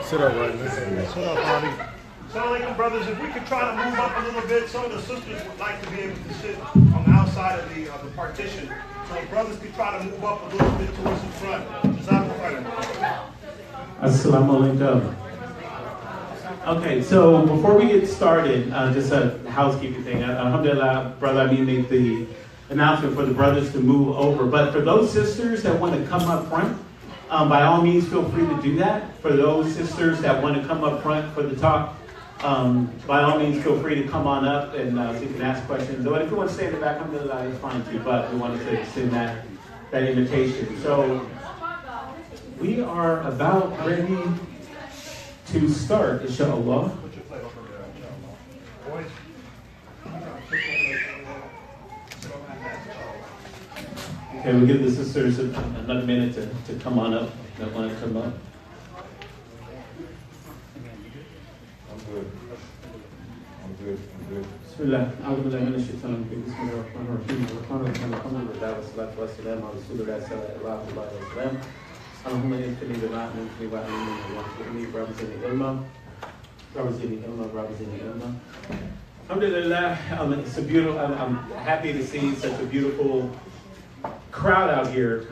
Sit up right now. Sit up, Bobby. Assalamualaikum, brothers. If we could try to move up a little bit, some of the sisters would like to be able to sit on the outside of the partition. So if brothers could try to move up a little bit towards the front. Assalamu alaikum. Okay, so before we get started, just a housekeeping thing. Alhamdulillah, Brother Amin made the announcement for the brothers to move over. But for those sisters that want to come up front, by all means, feel free to do that. For those sisters that want to come up front for the talk, by all means, feel free to come on up and so you can ask questions. Or if you want to stay in the back, alhamdulillah, it's fine too. But we wanted to extend that invitation. So we are about ready to start, inshallah. Okay, we'll give the sisters another minute to come on up, that want to come up. I'm good. Bismillah. A'udhu billahi minash shaitanir rajim. Bismillahir rahmanir rahim. Alhamdulillah wassalatu wassalamu ala rasulillah sallallahu alaihi wasallam. Allahumma infinni bima anfini wa alimni wa anfini rabbi zidni ilma. Alhamdulillah. It's a beautiful. I'm happy to see such a beautiful crowd out here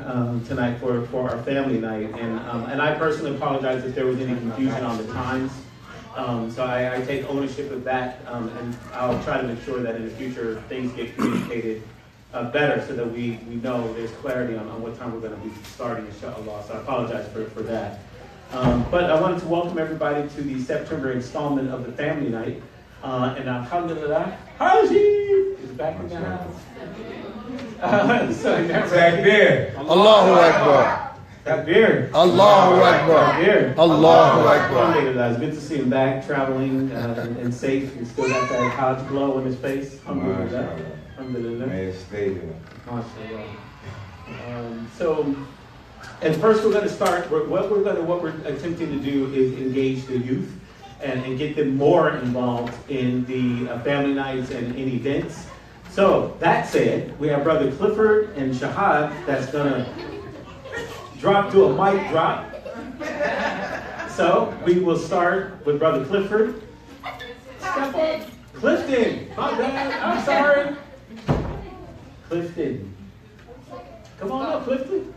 tonight for our family night, and I personally apologize if there was any confusion on the times. So I take ownership of that, and I'll try to make sure that in the future things get communicated better so that we know there's clarity on what time we're going to be starting, inshallah. So I apologize for that. But I wanted to welcome everybody to the September installment of the family night. And alhamdulillah, Hajj is back in the house. Takbir. Allahu Akbar. Takbir. Allahu Akbar. Takbir. Allahu Akbar. Alhamdulillah, it's good to see him back, traveling and safe. He's still got that Hajj glow on his face. Alhamdulillah. Alhamdulillah. May it stay there. MashaAllah. So, and first we're going to start. What we're attempting to do is engage the youth and get them more involved in the family nights and in events. So that said, we have Brother Clifford and Shahad that's gonna do a mic drop. So we will start with Brother Clifford. Step up. Clifton. My bad. I'm sorry. Clifton. Come on up, Clifton.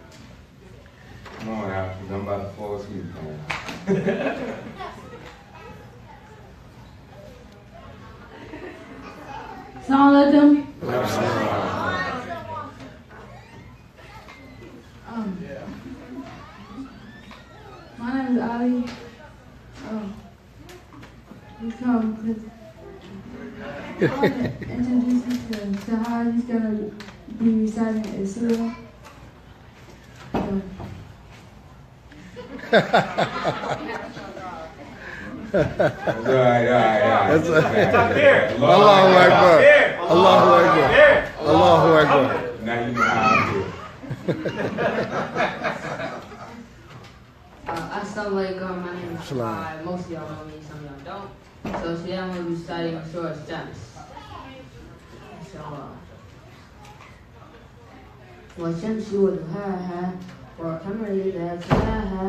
Come on, Africa. I'm about to fall asleep, man. Assalamualaikum. My name is Ali. We come because I want to introduce you to Shahad. He's going to be reciting a surah. All right. Allahu Akbar. Allahu Akbar. Allahu Akbar. Now you know how I feel. Assalamualaikum, my name is Shahad. Most of y'all know me, some of y'all don't. So today I'm going to be studying Surah Shams. Inshallah. وَالشَّمْسِ وَضُحَاهَا وَالْقَمَرِ إِذَا تَلَاهَا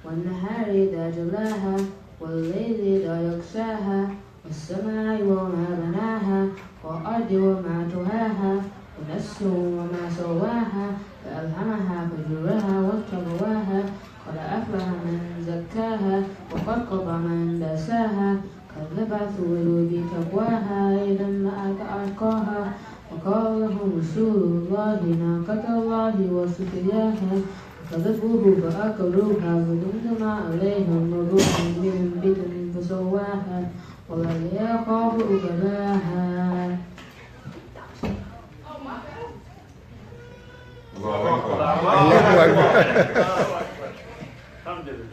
وَالنَّهَارِ إِذَا جَلَاهَا وَاللَّيْلِ إِذَا يَغْشَاهَا وَالسَّمَاءِ وَمَا بَنَاهَا وَالْأَرْضِ وَمَا طَحَاهَا وَنَفْسٍ وَمَا سَوَّاهَا فَأَلْهَمَهَا فُجُورَهَا وَتَقْوَاهَا قَدْ أَفْلَحَ مَنْ زَكَّاهَا وَقَدْ خَابَ مَنْ دَسَاهَا كَذَّبَتْ ثَمُودُ بِتَقْوَاهَا إِذْ انبَعَثَ أَشْقَاهَا وقال لهم رسول الله ناقة الله وسقياها فكذبوه فأكلوها فدمدم عليهم ربهم بذنبهم فسواها ولا يخاف عقباها. Allahu Akbar. Alhamdulillah.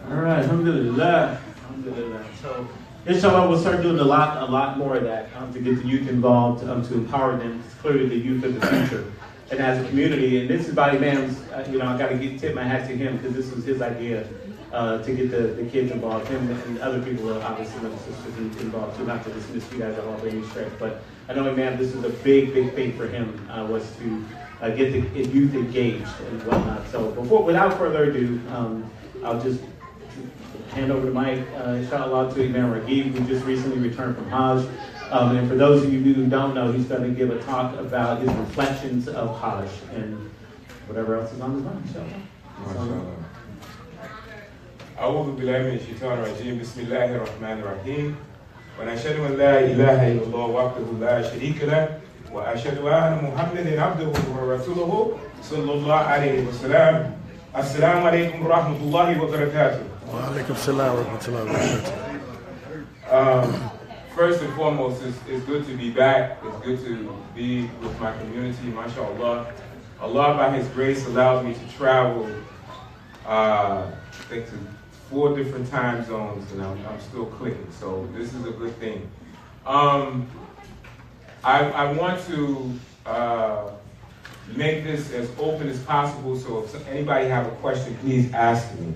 All right, alhamdulillah. Alhamdulillah. So, inshallah, we'll start doing a lot more of that to get the youth involved, to empower them. It's clearly the youth of the future. and as a community. And this is Body Man's, you know, I got to tip my hat to him because this was his idea to get the kids involved. Him and other people are obviously other sisters involved too, not to dismiss you guys at all by any stretch. But I know, man, this is a big thing for him was to get the youth engaged and whatnot. So without further ado, I'll just hand over the mic, inshallah, to Imam Ragib, who just recently returned from Hajj. And for those of you who don't know, he's going to give a talk about his reflections of Hajj and whatever else is on his mind, inshallah. أعوذ بالله من الشيطان الرجيم بسم الله الرحمن الرحيم ونشهد أن لا إله إلا الله وحده لا شريك له وأشهد أن محمدا عبده ورسوله صلى الله عليه وسلم السلام عليكم ورحمة الله وبركاته. وعليكم السلام ورحمة الله وبركاته. First and foremost, it's good to be back. It's good to be with my community, mashallah. Allah, by His grace, allowed me to travel, I think, to 4 different time zones, and I'm still clicking, so this is a good thing. I want to make this as open as possible, so if anybody have a question, please ask me.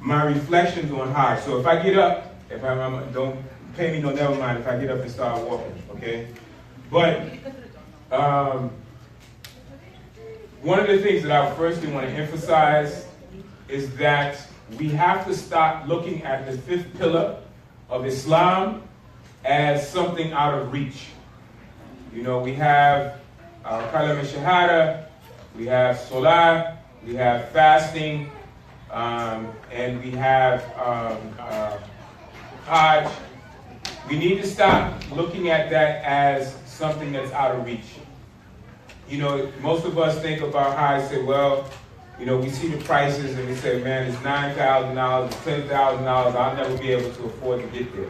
My reflections on Hajj. So if I get up, don't pay me no never mind if I get up and start walking, okay? But one of the things that I firstly want to emphasize is that we have to stop looking at the 5th pillar of Islam as something out of reach. You know, we have our Kalam al-Shahada, we have Salah, we have fasting, and we have Hajj. We need to stop looking at that as something that's out of reach. You know, most of us think about Hajj, say, well, you know, we see the prices and we say, man, it's $9,000, it's $10,000, I'll never be able to afford to get there.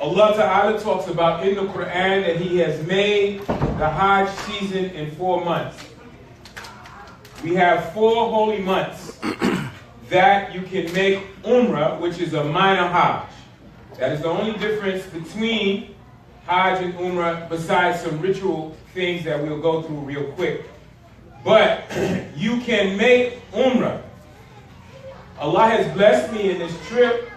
Allah Ta'ala talks about in the Quran that He has made the Hajj season in 4 months. We have 4 holy months that you can make Umrah, which is a minor Hajj. That is the only difference between Hajj and Umrah, besides some ritual things that we'll go through real quick. But you can make Umrah. Allah has blessed me in this trip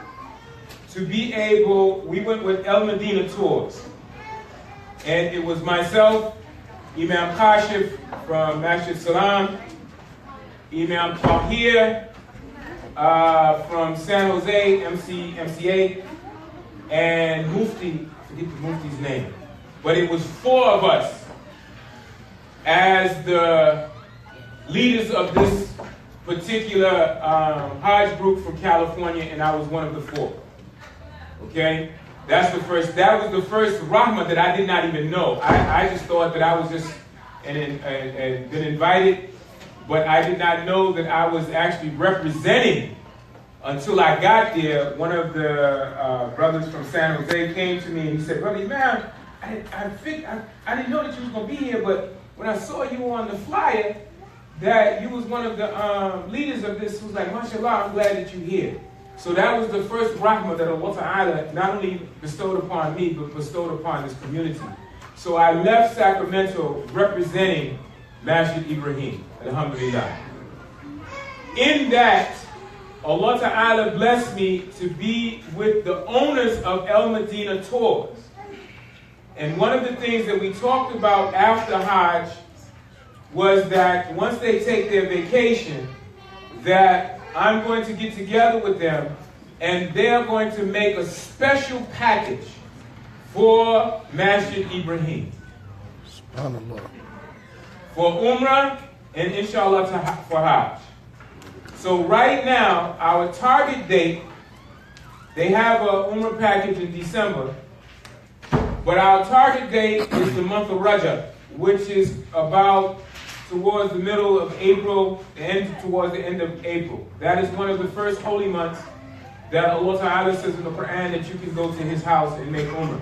to be able, we went with El Medina Tours. And it was myself, Imam Kashif from Masjid Salam, Imam Tahir from San Jose, MCA, and Mufti, I forget the Mufti's name. But it was 4 of us as the leaders of this particular Hajj group from California, and I was one of the 4. Okay? That was the first Rahmah that I did not even know. I just thought that I was just and been invited, but I did not know that I was actually representing until I got there. One of the brothers from San Jose came to me and he said, "Brother Imam, I didn't know that you was going to be here, but when I saw you on the flyer, that you was one of the leaders of this, was like, mashallah, I'm glad that you're here." So that was the first rahmah that Allah Ta'ala not only bestowed upon me, but bestowed upon this community. So I left Sacramento representing Masjid Ibrahim, alhamdulillah. In that, Allah Ta'ala blessed me to be with the owners of El Medina Tours. And one of the things that we talked about after Hajj was that once they take their vacation, that I'm going to get together with them and they're going to make a special package for Masjid Ibrahim. SubhanAllah. For Umrah and inshallah for Hajj. So right now, our target date, they have a Umrah package in December, but our target date is the month of Rajab, which is about towards the middle of April, towards the end of April. That is one of the first holy months that Allah Ta'ala says in the Quran that you can go to His house and make Umrah.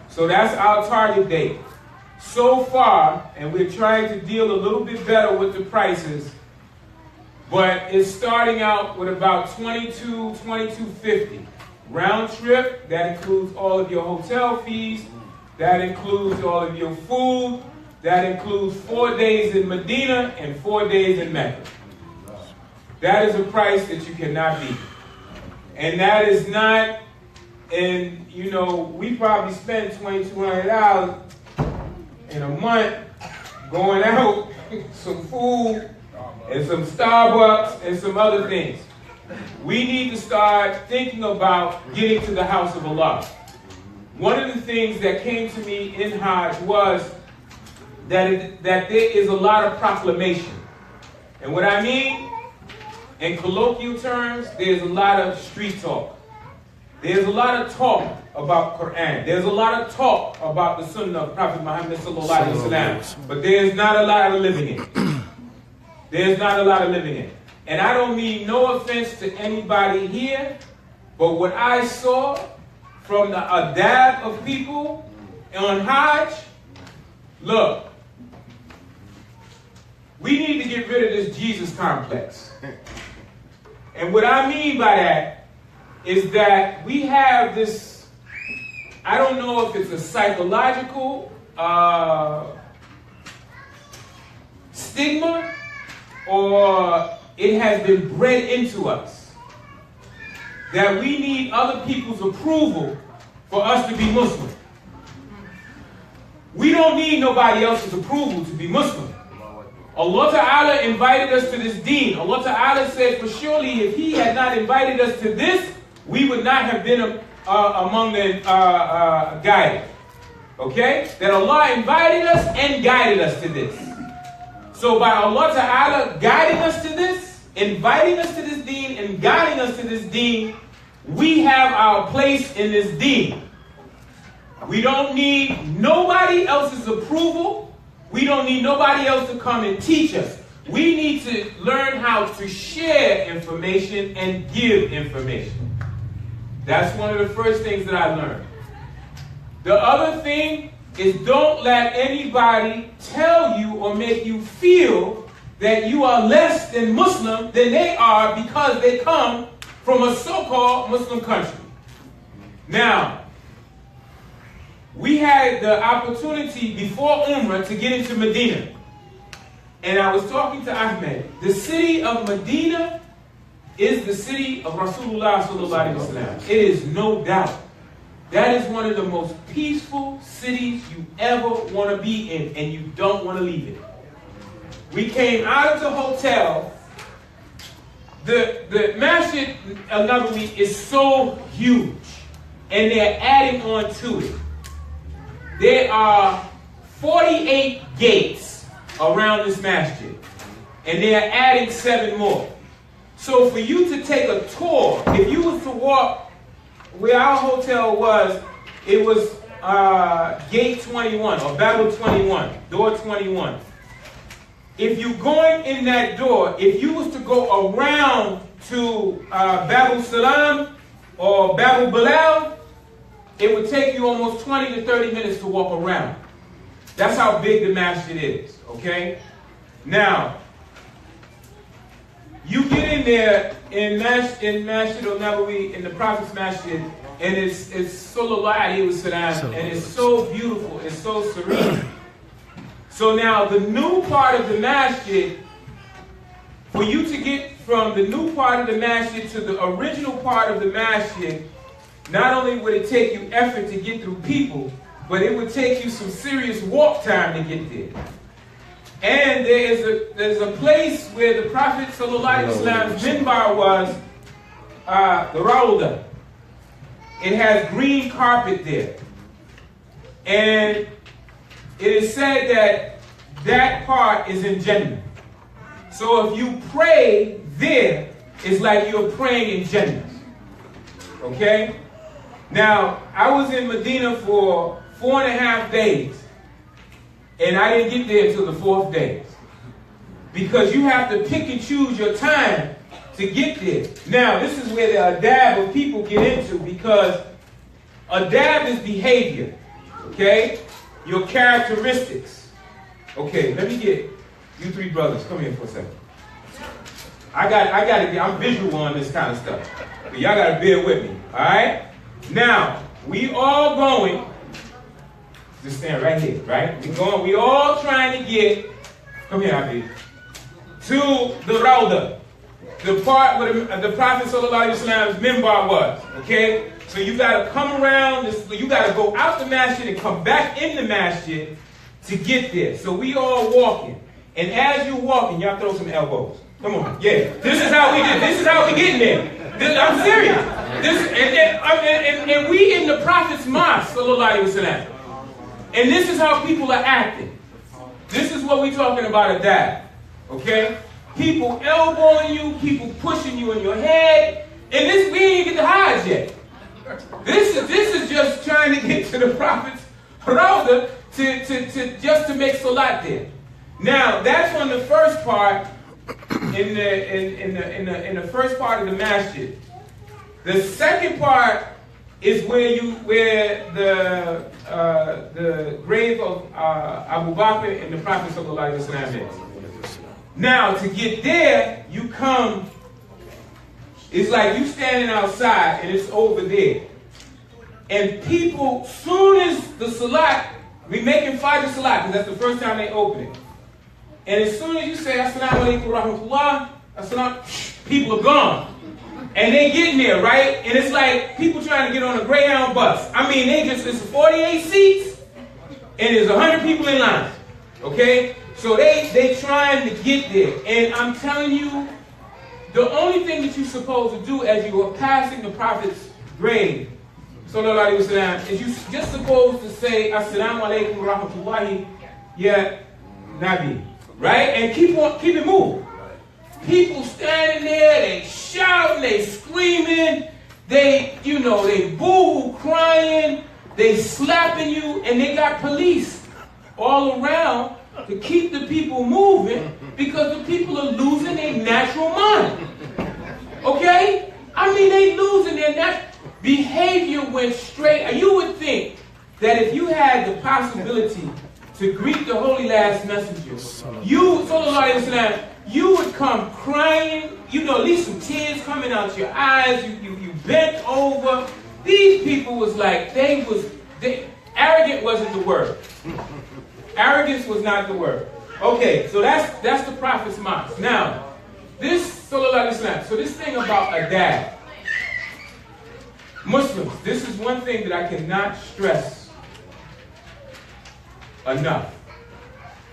So that's our target date. So far, and we're trying to deal a little bit better with the prices, but it's starting out with about $22.50 round trip. That includes all of your hotel fees, That includes all of your food. That includes 4 days in Medina and 4 days in Mecca. That is a price that you cannot beat. And that is not, and you know, we probably spend $2,200 in a month going out, some food, and some Starbucks, and some other things. We need to start thinking about getting to the house of Allah. One of the things that came to me in Hajj was that there is a lot of proclamation. And what I mean, in colloquial terms, there's a lot of street talk. There's a lot of talk about Quran. There's a lot of talk about the Sunnah of Prophet Muhammad sallallahu alaihi wasallam. But there's not a lot of living it. There's not a lot of living it. And I don't mean no offense to anybody here, but what I saw from the adab of people on Hajj, look, we need to get rid of this Jesus complex. And what I mean by that is that we have this, I don't know if it's a psychological stigma or it has been bred into us that we need other people's approval for us to be Muslim. We don't need nobody else's approval to be Muslim. Allah Ta'ala invited us to this deen. Allah Ta'ala said, for surely if He had not invited us to this, we would not have been among the guided. Okay? That Allah invited us and guided us to this. So by Allah Ta'ala guiding us to this, inviting us to this deen, and guiding us to this deen, we have our place in this deen. We don't need nobody else's approval. We don't need nobody else to come and teach us. We need to learn how to share information and give information. That's one of the first things that I learned. The other thing is don't let anybody tell you or make you feel that you are less than Muslim than they are because they come from a so-called Muslim country. Now, we had the opportunity before Umrah to get into Medina. And I was talking to Ahmed. The city of Medina is the city of Rasulullah sallallahu alaihi wasallam. It is no doubt. That is one of the most peaceful cities you ever want to be in, and you don't want to leave it. We came out of the hotel. The Masjid al-Nabawi is so huge, and they're adding on to it. There are 48 gates around this masjid, and they are adding 7 more. So for you to take a tour, if you was to walk where our hotel was, it was gate 21 or Babel 21, door 21. If you're going in that door, if you was to go around to Babel Salam or Babel Bilal, it would take you almost 20 to 30 minutes to walk around. That's how big the masjid is, okay? Now, you get in there in Masjid al-Nabawi, in the Prophet's Masjid, and it's sallallahu alayhi wa sallam, and it's so beautiful, it's so serene. So now, the new part of the masjid, for you to get from the new part of the masjid to the original part of the masjid, not only would it take you effort to get through people, but it would take you some serious walk time to get there. And there's a place where the Prophet ﷺ's minbar was, the Rawda. It has green carpet there. And it is said that that part is in Jannah. So if you pray there, it's like you're praying in Jannah. Okay? Now, I was in Medina for 4.5 days, and I didn't get there until the 4th day. Because you have to pick and choose your time to get there. Now, this is where the adab of people get into, because adab is behavior, okay? Your characteristics. Okay, let me get you 3 brothers. Come here for a second. I'm visual on this kind of stuff. But y'all gotta bear with me, all right? Now, we all going Just stand right here, right? We all trying to get, come here, Abi, to the Rawda, the part where the Prophet Sallallahu Alaihi Wasallam's minbar was, okay? So you got to come around, you got to go out the masjid and come back in the masjid to get there. So we all walking. And as you walking, y'all throw some elbows. Come on, yeah. This is how we did. This is how we getting there. I'm serious. And we in the Prophet's mosque, Sallallahu Alaihi Wasallam. And this is how people are acting. This is what we're talking about, a dad. Okay? People elbowing you, people pushing you in your head. And this, we ain't even get to Hajj yet. This is just trying to get to the Prophet's Rawda to make salat there. Now, that's on the first part, in the first part of the masjid. The second part is where the grave of Abu Bakr and the Prophet Sallallahu Alaihi Wasallam is. Now, to get there, you come. It's like you standing outside and it's over there. And people, soon as the salat, we making Fajr salat, because that's the first time they open it. And as soon as you say, Assalamu alaikum wa rahmatullah, people are gone. And they getting there, right? And it's like people trying to get on a Greyhound bus. I mean, it's 48 seats, and there's 100 people in line. Okay? So they trying to get there. And I'm telling you, the only thing that you're supposed to do as you are passing the Prophet's grave, Sallallahu Alaihi Wasallam, is you just supposed to say, Assalamu alaikum wa rahmatullahi ya Nabi. Right? And keep it moving. People standing there, they shouting, they screaming, they boo-hoo crying, they slapping you, and they got police all around to keep the people moving because the people are losing their natural mind. Okay? I mean, they losing their natural behavior went straight. You would think that if you had the possibility to greet the Holy Last Messenger, you, Sallallahu Alaihi Wasallam, you would come crying, at least some tears coming out your eyes, you bent over. These people was like, arrogant wasn't the word. Arrogance was not the word. Okay, so that's the Prophet's mosque. Now, this, Sallallahu Alaihi Wasallam, so this thing about adab, Muslims, this is one thing that I cannot stress enough.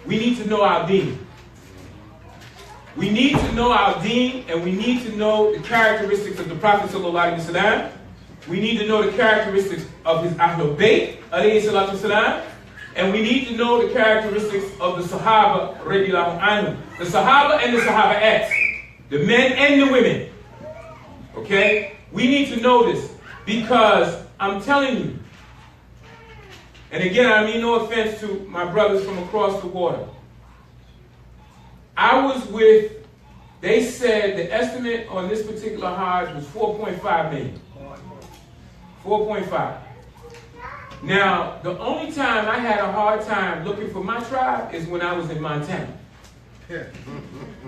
We need to know our deen. We need to know our deen, and we need to know the characteristics of the Prophet Sallallahu Alaihi Wasallam. We need to know the characteristics of his Ahlul Bayt, alayhi salatu wasalam, and we need to know the characteristics of the Sahaba, radiallahu anhu. The Sahaba and the Sahaba X, the men and the women. Okay? We need to know this because I'm telling you, and again, I mean no offense to my brothers from across the water. I was with, they said the estimate on this particular Hajj was 4.5 million. 4.5. Now, the only time I had a hard time looking for my tribe is when I was in Montana.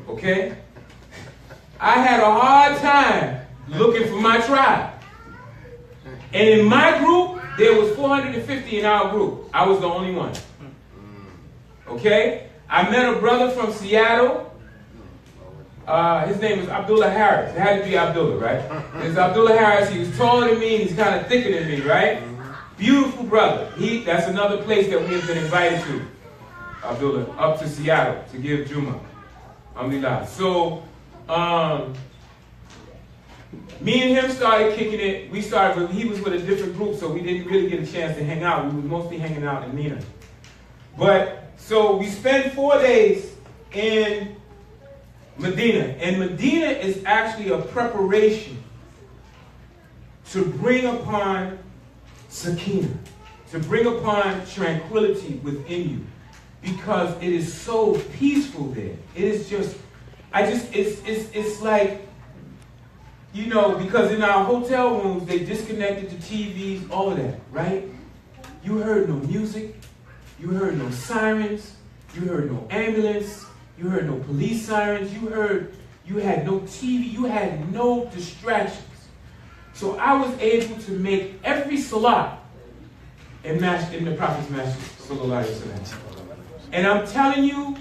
Okay? I had a hard time looking for my tribe. And in my group, there was 450 in our group. I was the only one. Okay? I met a brother from Seattle. His name is Abdullah Harris. It had to be Abdullah, right? It's Abdullah Harris. He was taller than me, and he's kind of thicker than me, right? Beautiful brother. That's another place that we have been invited to, Abdullah, up to Seattle to give Juma. Alhamdulillah. So, me and him started kicking it. He was with a different group, so we didn't really get a chance to hang out. We were mostly hanging out in Mina. But, so we spent 4 days in Medina. And Medina is actually a preparation to bring upon Sakina, to bring upon tranquility within you. Because it is so peaceful there. It is just, it's like, because in our hotel rooms, they disconnected the TVs, all of that, right? You heard no music. You heard no sirens. You heard no ambulance. You heard no police sirens. You had no TV. You had no distractions. So I was able to make every salat in the Prophet's masjid, sallallahu alaihi wasallam. And I'm telling you,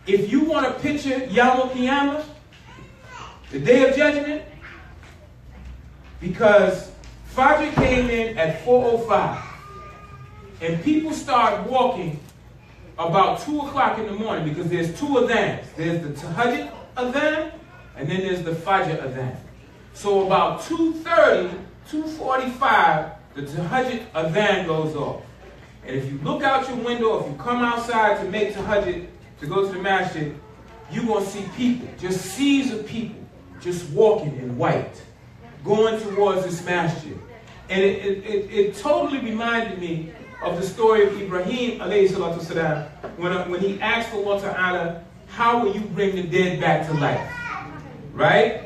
if you want to picture Yawm al-Qiyamah, the Day of Judgment, because Fajr came in at 4:05, and people start walking about 2 o'clock in the morning, because there's two adhans. There's the Tahajjud adhan, and then there's the Fajr adhan. So about 2:30, 2:45, the Tahajjud adhan goes off. And if you look out your window, if you come outside to make Tahajjud, to go to the masjid, you're going to see people, just seas of people, just walking in white, going towards this masjid. And it totally reminded me of the story of Ibrahim alayhi salatu wasalam, when he asked Allah Ta'ala, how will you bring the dead back to life? Right?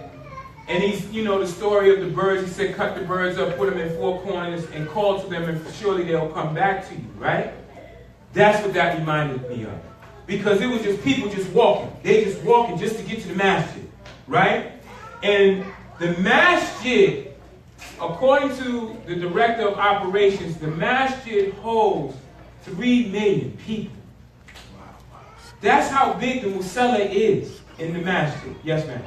And he's, the story of the birds. He said, cut the birds up, put them in four corners, and call to them, and surely they'll come back to you, right? That's what that reminded me of. Because it was just people just walking. They just walking just to get to the masjid, right? And the masjid, according to the director of operations, the masjid holds 3 million people. That's how big the musalla is in the masjid. Yes, ma'am.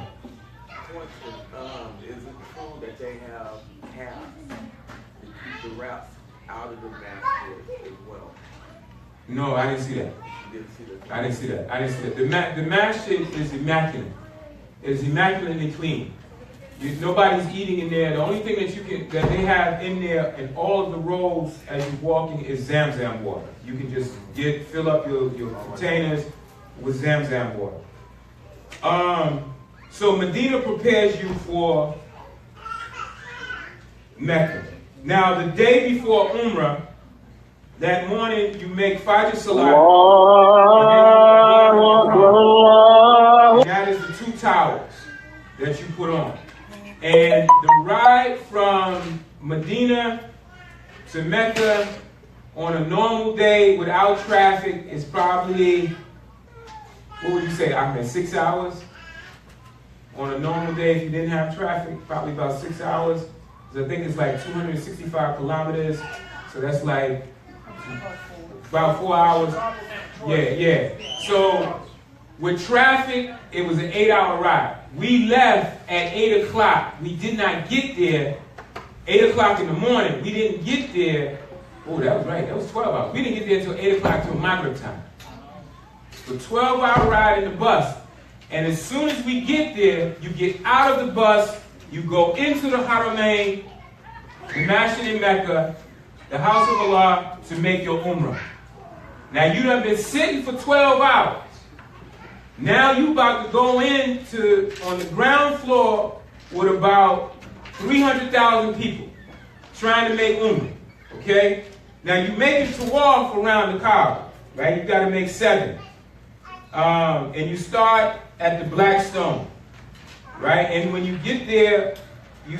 Is it true that they have cabs to keep the rats out of the masjid as well? No, I didn't see that. You didn't see that? I didn't see that. The masjid is immaculate. It is immaculately clean. Nobody's eating in there. The only thing that they have in there in all of the rows as you're walking is Zamzam water. You can just fill up your containers with Zamzam water. So Medina prepares you for Mecca. Now the day before Umrah, that morning you make Fajr Salat. And that is the 2 towels that you put on. And the ride from Medina to Mecca on a normal day without traffic is probably, what would you say, Ahmed, 6 hours? On a normal day, if you didn't have traffic, probably about 6 hours. Because I think it's like 265 kilometers. So that's like about 4 hours. Yeah. So with traffic, it was an 8-hour ride. We left at 8 o'clock. We did not get there 8 o'clock in the morning. We didn't get there. Oh, that was right. That was 12 hours. We didn't get there until 8 o'clock till Maghrib time. So 12-hour ride in the bus. And as soon as we get there, you get out of the bus, you go into the Haramain, the Masjid in Mecca, the house of Allah, to make your Umrah. Now you done been sitting for 12 hours. Now you about to go on the ground floor with about 300,000 people trying to make Umrah. Okay? Now you make it to walk around the Kaaba, right? You got to make 7. And you start at the Black Stone, right? And when you get there, you